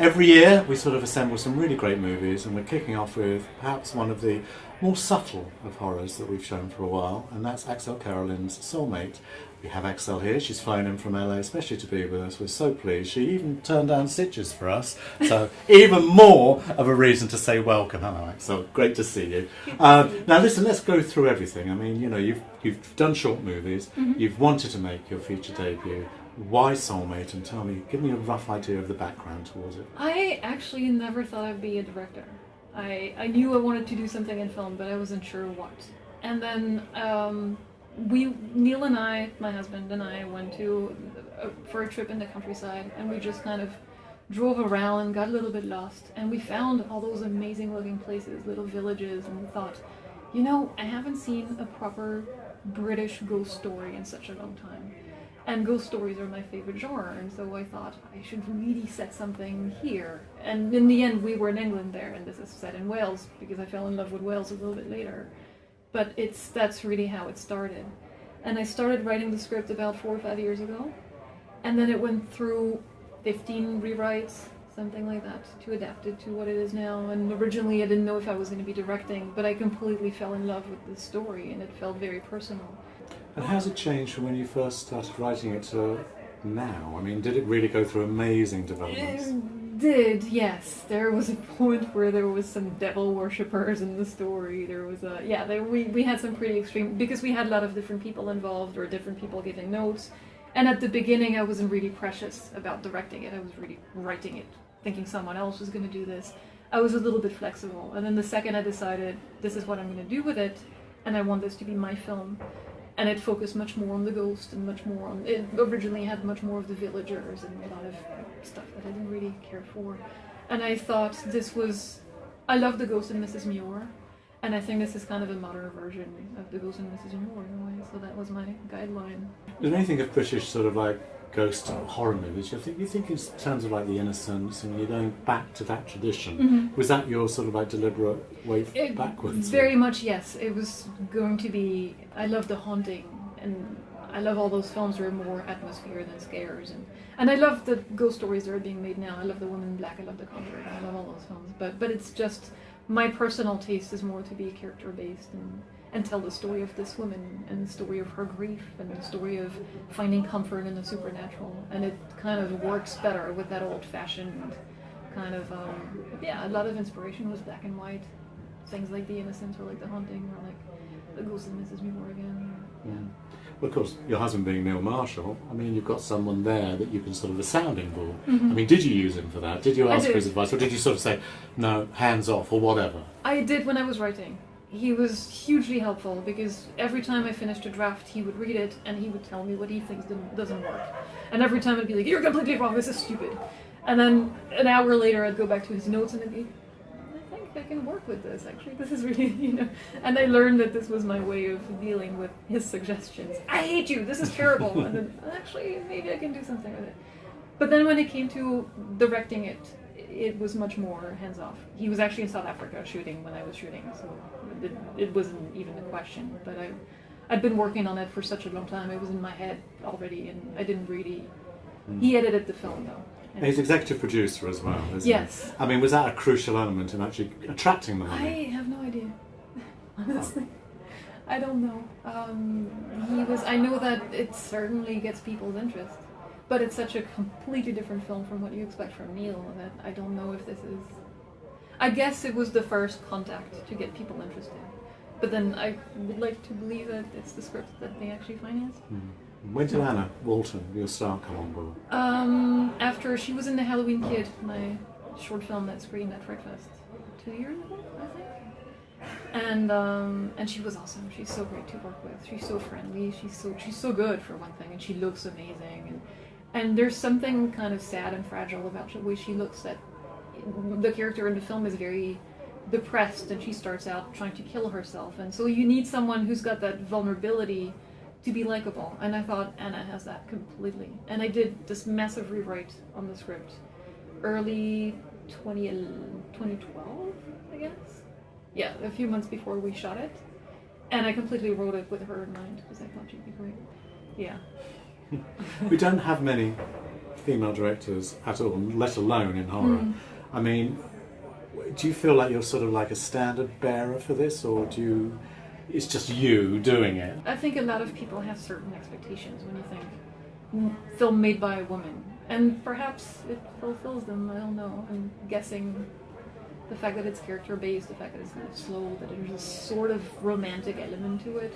Every year we sort of assemble some really great movies, and we're kicking off with perhaps one of the more subtle of horrors that we've shown for a while, and that's Axelle Carolyn's Soulmate. We have Axelle here. She's flown in from LA especially to be with us. We're so pleased. She even turned down Stitches for us, so even more of a reason to say welcome. Hello, Axelle. Great to see you. Now, listen, let's go through everything. I mean, you know, you've done short movies. Mm-hmm. You've wanted to make your feature debut. Why Soulmate? And give me a rough idea of the background towards it. I actually never thought I'd be a director. I knew I wanted to do something in film, but I wasn't sure what. And then Neil and I, my husband and I, went for a trip in the countryside, and we just kind of drove around and got a little bit lost, and we found all those amazing looking places, little villages, and we thought, you know, I haven't seen a proper British ghost story in such a long time. And ghost stories are my favorite genre, and so I thought I should really set something here. And in the end, we were in England there, and this is set in Wales, because I fell in love with Wales a little bit later. But that's really how it started. And I started writing the script about 4 or 5 years ago, and then it went through 15 rewrites, something like that, to adapt it to what it is now. And originally I didn't know if I was going to be directing, but I completely fell in love with the story, and it felt very personal. And how's it changed from when you first started writing it to now? I mean, did it really go through amazing developments? It did, yes. There was a point where there was some devil worshippers in the story. There was we had some pretty extreme, because we had a lot of different people involved, or different people giving notes. And at the beginning I wasn't really precious about directing it. I was really writing it, thinking someone else was going to do this. I was a little bit flexible. And then the second I decided this is what I'm going to do with it, and I want this to be my film, and it focused much more on the ghost and much more on... It originally had much more of the villagers and a lot of stuff that I didn't really care for. And I thought this was... I love the Ghost and Mrs. Muir, and I think this is kind of a modern version of the Ghost and Mrs. Muir in a way, so that was my guideline. Is there anything of British sort of like ghost horror movies you think in terms of like The Innocents, and you're going back to that tradition? Mm-hmm. Was that your sort of like deliberate way backwards? Very much, yes. It was going to be... I love The Haunting, and I love all those films that are more atmosphere than scares, and I love the ghost stories that are being made now. I love The Woman in Black, I love The Conjuring, I love all those films, but it's just my personal taste is more to be character based and tell the story of this woman, and the story of her grief, and the story of finding comfort in the supernatural. And it kind of works better with that old-fashioned kind of, a lot of inspiration was black and white. Things like The Innocents, or like The Haunting, or like The Ghost and Mrs. Muir again. Yeah. Well, of course, your husband being Neil Marshall, I mean, you've got someone there that you can sort of a sounding board. Mm-hmm. I mean, did you use him for that? Did you ask for his advice, or did you sort of say, no, hands off, or whatever? I did when I was writing. He was hugely helpful, because every time I finished a draft, he would read it and he would tell me what he thinks doesn't work. And every time I'd be like, you're completely wrong, this is stupid. And then an hour later I'd go back to his notes and I'd be, I think I can work with this, actually. This is really, And I learned that this was my way of dealing with his suggestions. I hate you, this is terrible. And then, actually, maybe I can do something with it. But then when it came to directing it, it was much more hands-off. He was actually in South Africa shooting when I was shooting, so it wasn't even a question. But I'd been working on it for such a long time, it was in my head already, and I didn't really... He edited the film, though. And he's executive producer as well, isn't yes. he? I mean, was that a crucial element in actually attracting the money? I have no idea, honestly. I don't know. I know that it certainly gets people's interest. But it's such a completely different film from what you expect from Neil that I don't know if this is... I guess it was the first contact to get people interested. But then I would like to believe that it's the script that they actually financed. When did Anna Walton, your star, come on board? After she was in The Halloween Kid, my short film that screened at FrightFest 2 years ago, I think. And she was awesome. She's so great to work with. She's so friendly. She's so good, for one thing, and she looks amazing. And there's something kind of sad and fragile about the way she looks, that the character in the film is very depressed, and she starts out trying to kill herself. And so you need someone who's got that vulnerability to be likable. And I thought Anna has that completely. And I did this massive rewrite on the script early 2012, I guess. Yeah, a few months before we shot it. And I completely wrote it with her in mind, because I thought she'd be great. Yeah. We don't have many female directors at all, let alone in horror. I mean, do you feel like you're sort of like a standard bearer for this, or it's just you doing it? I think a lot of people have certain expectations when you think film made by a woman, and perhaps it fulfills them. I don't know. I'm guessing the fact that it's character based, the fact that it's kind of slow, that there's a sort of romantic element to it.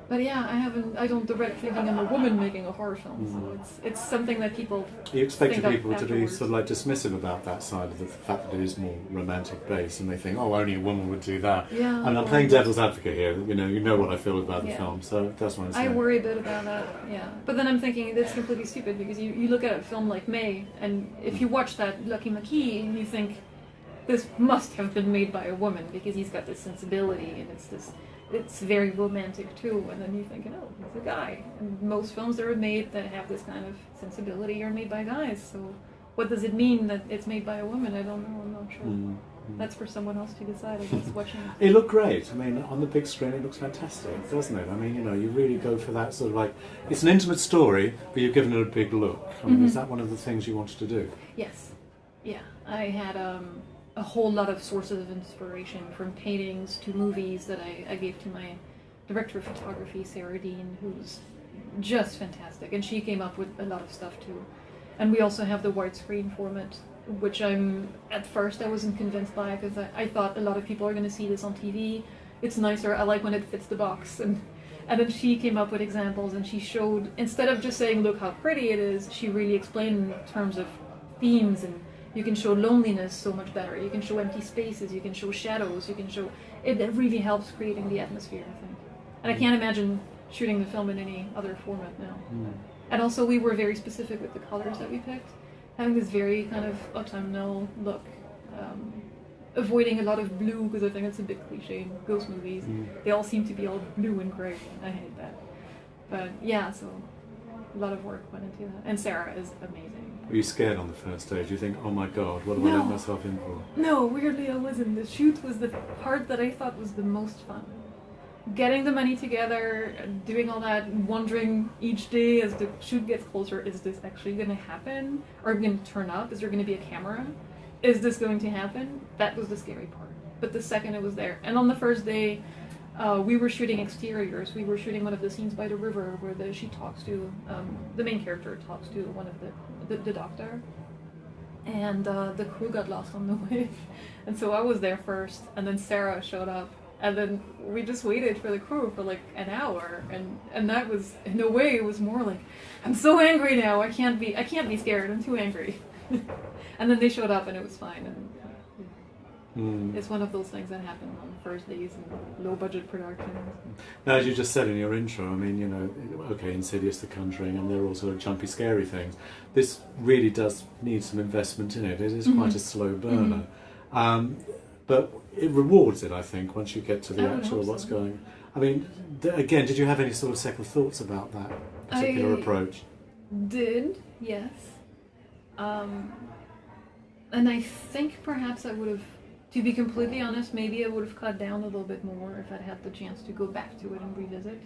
But yeah, I don't directly think I'm a woman making a horror film, so it's something that people. You expected think people to be afterwards. sort of like dismissive about that side of the fact that it is more romantic based, and they think, oh, only a woman would do that. Yeah, And I'm playing devil's advocate here. You know what I feel about the Yeah. film, so that's what I'm I saying. worry a bit about that, yeah. But then I'm thinking that's completely stupid because you look at a film like May, and if you watch that Lucky McKee, you think this must have been made by a woman because he's got this sensibility and it's very romantic too. And then you think, oh, he's a guy. And most films that are made that have this kind of sensibility are made by guys. So what does it mean that it's made by a woman? I don't know. I'm not sure. That's for someone else to decide, I guess, watching it. It looked great. I mean, on the big screen, it looks fantastic, doesn't it? I mean, you really go for that sort of like, it's an intimate story, but you've given it a big look. I mean, is that one of the things you wanted to do? Yes. Yeah. I had a whole lot of sources of inspiration, from paintings to movies that I gave to my director of photography, Sarah Dean, who's just fantastic. And she came up with a lot of stuff too. And we also have the widescreen format, which at first I wasn't convinced by, because I thought a lot of people are going to see this on TV. It's nicer, I like when it fits the box. And then she came up with examples, and she showed, instead of just saying, look how pretty it is, she really explained in terms of themes, and you can show loneliness so much better. You can show empty spaces, you can show shadows, you can show, it really helps creating the atmosphere, I think. And I can't imagine shooting the film in any other format now. And also we were very specific with the colors that we picked, having this very kind of autumnal look, avoiding a lot of blue, because I think it's a bit cliche in ghost movies. They all seem to be all blue and grey, and I hate that. But yeah, so a lot of work went into that. And Sarah is amazing. Were you scared on the first day? Do you think, oh my god, what have I let myself in for? No, weirdly I wasn't. The shoot was the part that I thought was the most fun. Getting the money together, doing all that, wondering each day as the shoot gets closer, is this actually going to happen? Are we going to turn up? Is there going to be a camera? Is this going to happen? That was the scary part. But the second it was there. And on the first day, we were shooting exteriors. We were shooting one of the scenes by the river where she talks to, the main character talks to one of the doctor. And the crew got lost on the way. And so I was there first, and then Sarah showed up. And then we just waited for the crew for like an hour, and that was, in a way, it was more like, I'm so angry now. I can't be scared. I'm too angry. And then they showed up, and it was fine. And it's one of those things that happen on first days in low budget productions. Now, as you just said in your intro, I mean, okay, Insidious, The Conjuring, and they're all sort of jumpy, scary things. This really does need some investment in it. It is quite a slow burner. But it rewards it, I think, once you get to the actual what's going. I mean, again, did you have any sort of second thoughts about that particular approach? Did, yes. And I think perhaps I would have, to be completely honest, maybe I would have cut down a little bit more if I'd had the chance to go back to it and revisit.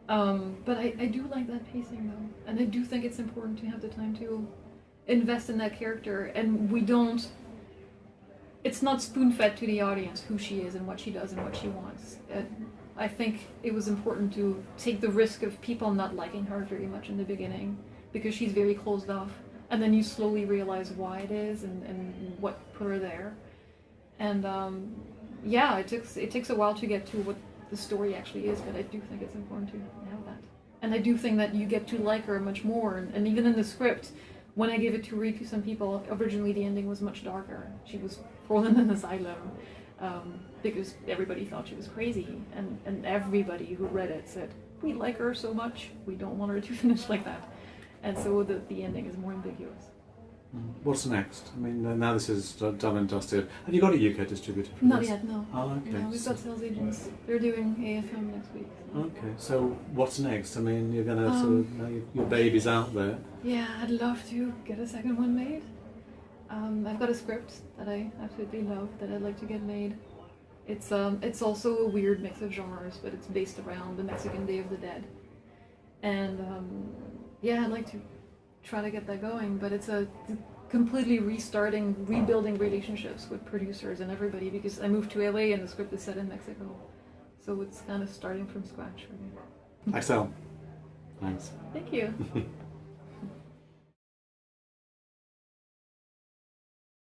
But I do like that pacing, though. And I do think it's important to have the time to invest in that character. And it's not spoon-fed to the audience who she is and what she does and what she wants. I think it was important to take the risk of people not liking her very much in the beginning, because she's very closed off. And then you slowly realize why it is and what put her there. And yeah, it takes a while to get to what the story actually is, but I do think it's important to have that. And I do think that you get to like her much more. And even in the script, when I gave it to read to some people, originally the ending was much darker. She was thrown in an asylum because everybody thought she was crazy. And everybody who read it said, we like her so much, we don't want her to finish like that. And so the ending is more ambiguous. What's next? I mean, now this is done and dusted. Have you got a UK distributor for Not this? yet, no. Oh, okay. No, we've got sales agents. They're doing AFM next week. So. Okay, so what's next? I mean, you're going to sort of, now your baby's out there. Yeah, I'd love to get a second one made. I've got a script that I absolutely love that I'd like to get made. It's also a weird mix of genres, but it's based around the Mexican Day of the Dead. And yeah, I'd like to try to get that going, but it's a completely rebuilding relationships with producers and everybody, because I moved to LA and the script is set in Mexico. So it's kind of starting from scratch for me. Axelle, thanks. Thank you.